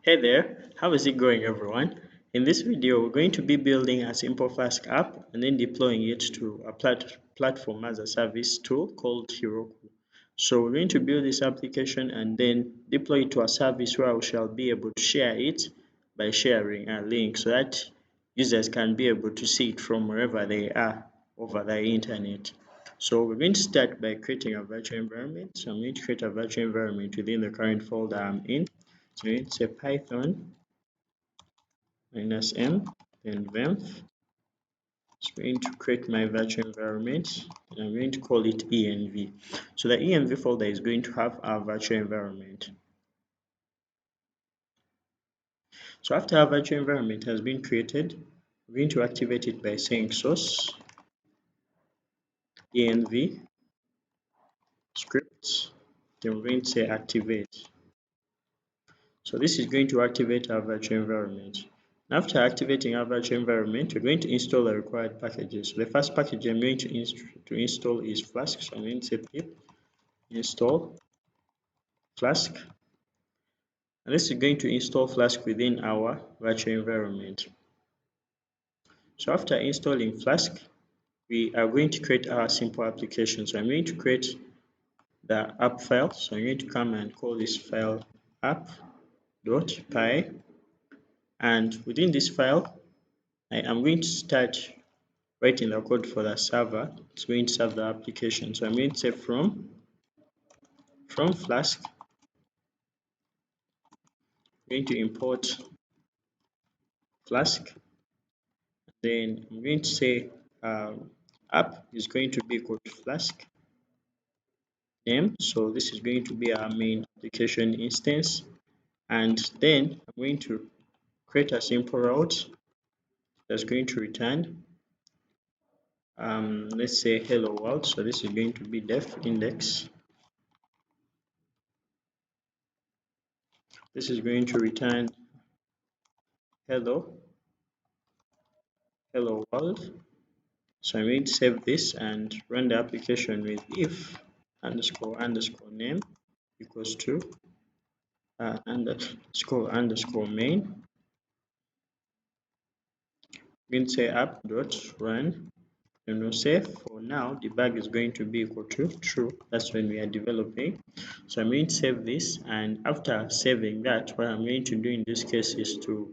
Hey there, how is it going everyone? In this video, we're going to be building a simple Flask app and then deploying it to a platform as a service tool called Heroku. So we're going to build this application and then deploy it to a service where we shall be able to share it by sharing a link so that users can be able to see it from wherever they are over the internet. So we're going to start by creating a virtual environment. So I'm going to create a virtual environment within the current folder I'm in. So it's a Python -m, then venv. It's going to create my virtual environment and I'm going to call it env. So the env folder is going to have our virtual environment. So after our virtual environment has been created, we're going to activate it by saying source env scripts, then we're going to say activate. So this is going to activate our virtual environment. After activating our virtual environment, we're going to install the required packages. So the first package I'm going to install is Flask. So I'm going to say pip install Flask. And this is going to install Flask within our virtual environment. So after installing Flask, we are going to create our simple application. So I'm going to create the app file. So I'm going to come and call this file app.py. And within this file, I am going to start writing the code for the server. It's going to serve the application. So I'm going to say from Flask, I'm going to import Flask. Then I'm going to say app is going to be equal to Flask name. So this is going to be our main application instance. And then I'm going to create a simple route that's going to return let's say hello world. So this is going to be def index. This is going to return hello world. So I'm going to save this and run the application with if underscore name equals to underscore main. I'm going to say app.run and we'll say for now debug is going to be equal to true. That's when we are developing. So I'm going to save this, and after saving that, what I'm going to do in this case is to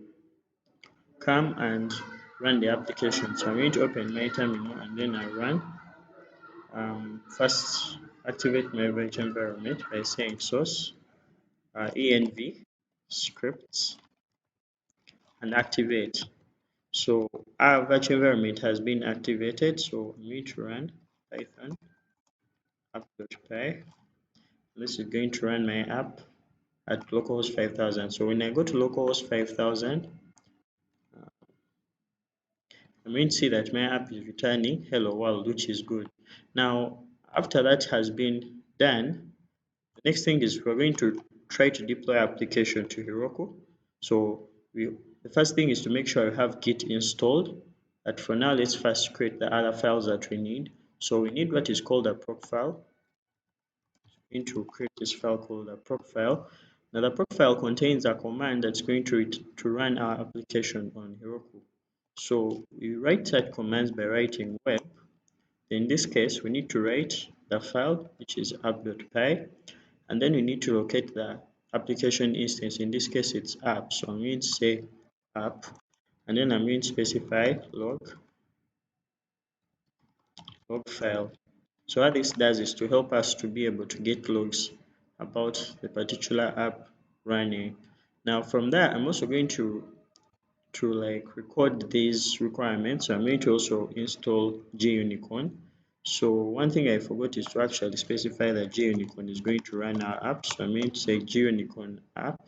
come and run the application. So I'm going to open my terminal and then I run. First activate my virtual environment by saying source env scripts and activate. So our virtual environment has been activated, so I'm going to run python app.py. This is going to run my app at localhost 5000. So when I go to localhost 5000, I'm going to see that my app is returning hello world, which is good. Now after that has been done, the next thing is we're going to try to deploy application to Heroku. So the first thing is to make sure we have Git installed. But for now, let's first create the other files that we need. So we need what is called a proc file. We need to create this file called a proc file. Now the proc file contains a command that's going to run our application on Heroku. So we write that commands by writing web. In this case, we need to write the file, which is app.py, and then we need to locate the application instance. In this case, it's app. So I'm going to say app, and then I'm going to specify log file. So what this does is to help us to be able to get logs about the particular app running. Now from that, I'm also going to like record these requirements. So I'm going to also install Gunicorn. So one thing I forgot is to actually specify that Gunicorn is going to run our app. So I'm going to say Gunicorn app,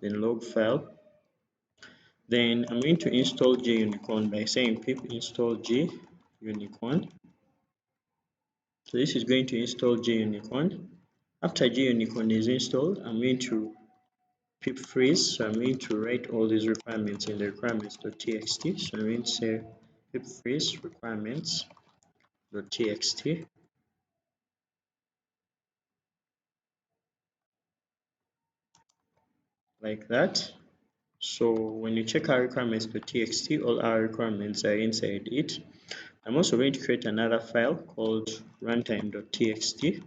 then log file. Then I'm going to install Gunicorn by saying pip install Gunicorn. So this is going to install Gunicorn. After Gunicorn is installed, I'm going to pip freeze. So I'm going to write all these requirements in the requirements.txt. So I'm going to say pip freeze requirements.txt. like that. So when you check our requirements.txt, all our requirements are inside it. I'm also going to create another file called runtime.txt.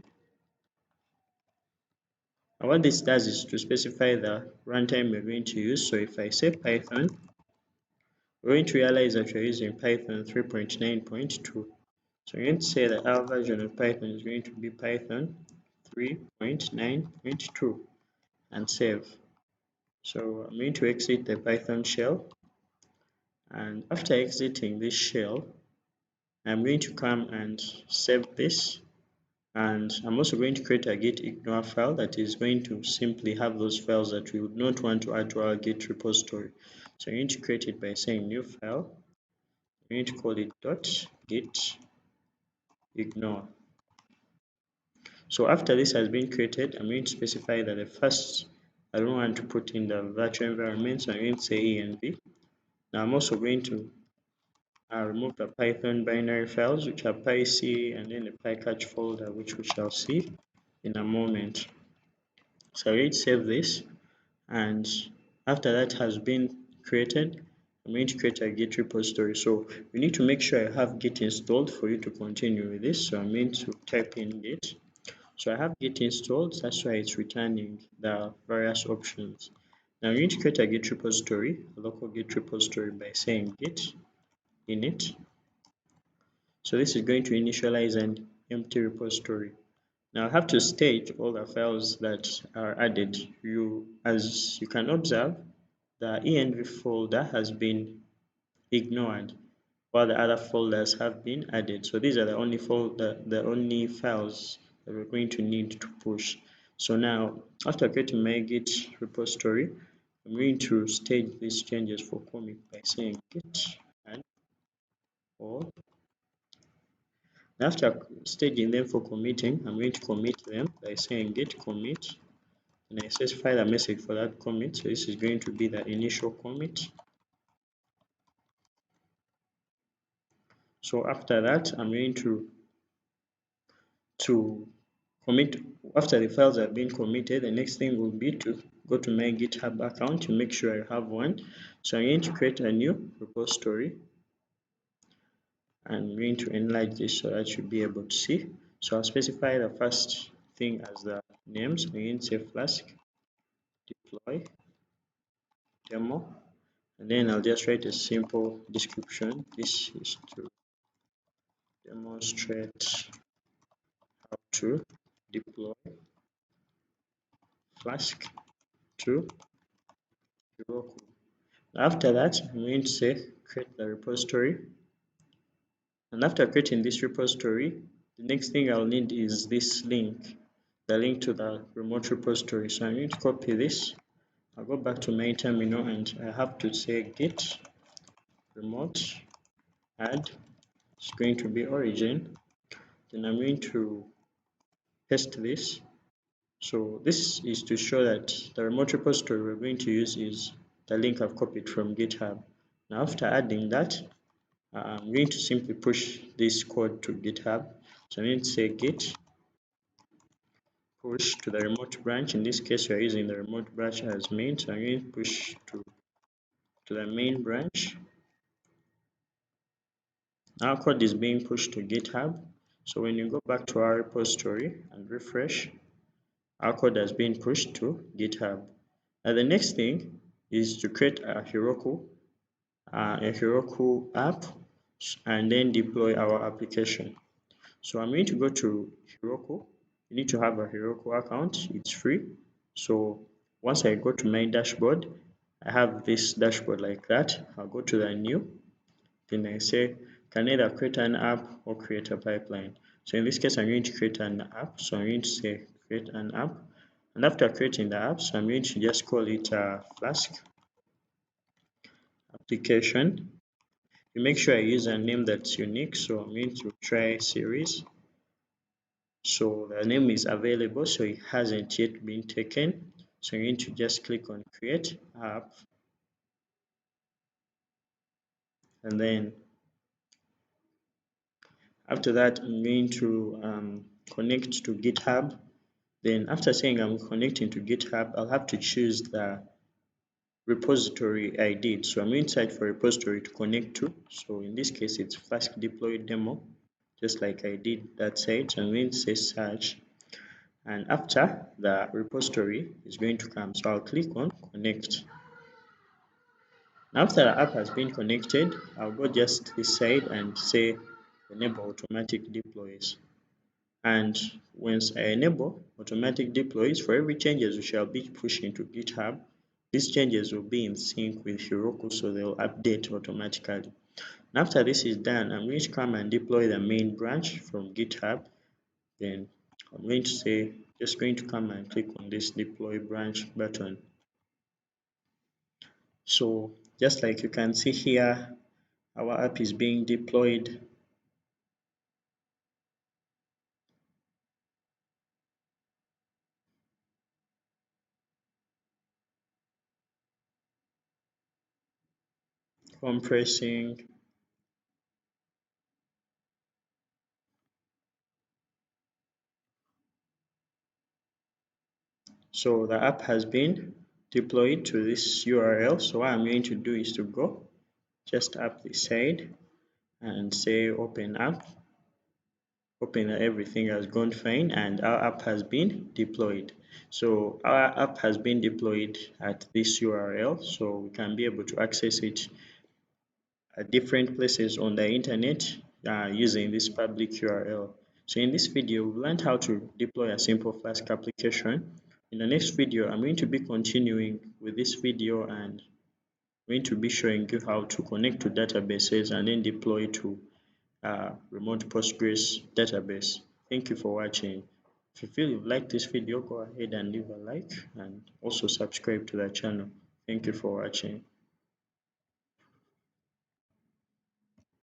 And what this does is to specify the runtime we're going to use. So if I say Python, we're going to realize that we're using Python 3.9.2. So I'm going to say that our version of Python is going to be Python 3.9.2 and save. So I'm going to exit the Python shell, and after exiting this shell, I'm going to come and save this, and I'm also going to create a git ignore file that is going to simply have those files that we would not want to add to our Git repository. So I'm going to create it by saying new file. I'm going to call it .git ignore. So after this has been created, I'm going to specify that the first, I don't want to put in the virtual environment, so I'm going to say env. Now I'm also going to remove the Python binary files, which are pyc, and then the pycatch folder, which we shall see in a moment. So I'm going to save this, and after that has been created, I'm going to create a Git repository. So you need to make sure I have Git installed for you to continue with this. So I'm going to type in Git. So I have Git installed, that's why it's returning the various options. Now I'm going to create a Git repository, a local Git repository, by saying git init. So this is going to initialize an empty repository. Now I have to stage all the files that are added. As you can observe, the env folder has been ignored while the other folders have been added. So these are the only files that we're going to need to push. So now, after creating my Git repository, I'm going to stage these changes for commit by saying git add all. After staging them for committing, I'm going to commit them by saying git commit, and I specify the message for that commit. So this is going to be the initial commit. So after that, I'm going to commit. After the files have been committed, the next thing will be to go to my GitHub account to make sure I have one. So I'm going to create a new repository. I'm going to enlarge this so that you'll be able to see. So I'll specify the first thing as the names. I'm going to say Flask deploy demo, and then I'll just write a simple description. This is to demonstrate how to deploy Flask to Heroku. After that, I'm going to say create the repository, and after creating this repository, the next thing I'll need is this link, the link to the remote repository. So I'm going to copy this. I'll go back to my terminal, and I have to say git remote add. It's going to be origin. Then I'm going to paste this. So this is to show that the remote repository we're going to use is the link I've copied from GitHub. Now after adding that, I'm going to simply push this code to GitHub. So I'm going to say git push to the remote branch. In this case, we're using the remote branch as main. So I'm going to push to the main branch. Our code is being pushed to GitHub. So when you go back to our repository and refresh, our code has been pushed to GitHub. And the next thing is to create a Heroku app, and then deploy our application. So I'm going to go to Heroku. You need to have a Heroku account. It's free. So once I go to my dashboard, I have this dashboard like that. I'll go to the new. Then I say, can either create an app or create a pipeline. So in this case, I'm going to create an app. So I'm going to say create an app. And after creating the app, so I'm going to just call it a Flask application. You make sure I use a name that's unique. So I'm going to try series. So the name is available, so it hasn't yet been taken. So you need to just click on create app, and then after that I'm going to connect to GitHub. Then after saying I'm connecting to GitHub, I'll have to choose the repository I did. So I'm going to search for repository to connect to. So in this case, it's Flask deploy demo, just like I did that site. So I'm going to say search, and after the repository is going to come. So I'll click on connect. Now after the app has been connected, I'll go just this side and say enable automatic deploys. And once I enable automatic deploys, for every changes we shall be pushing to GitHub, these changes will be in sync with Heroku, so they'll update automatically. And after this is done, I'm going to come and deploy the main branch from GitHub. Then I'm going to say, just going to come and click on this deploy branch button. So just like you can see here, our app is being deployed. Compressing. So the app has been deployed to this URL. So what I'm going to do is to go just up this side and say open app. Open everything has gone fine and our app has been deployed. So our app has been deployed at this URL, so we can be able to access it at different places on the internet using this public URL. So in this video, we learned how to deploy a simple Flask application. In the next video, I'm going to be continuing with this video and going to be showing you how to connect to databases and then deploy to remote Postgres database. Thank you for watching. If you feel you've liked this video, go ahead and leave a like and also subscribe to the channel. Thank you for watching.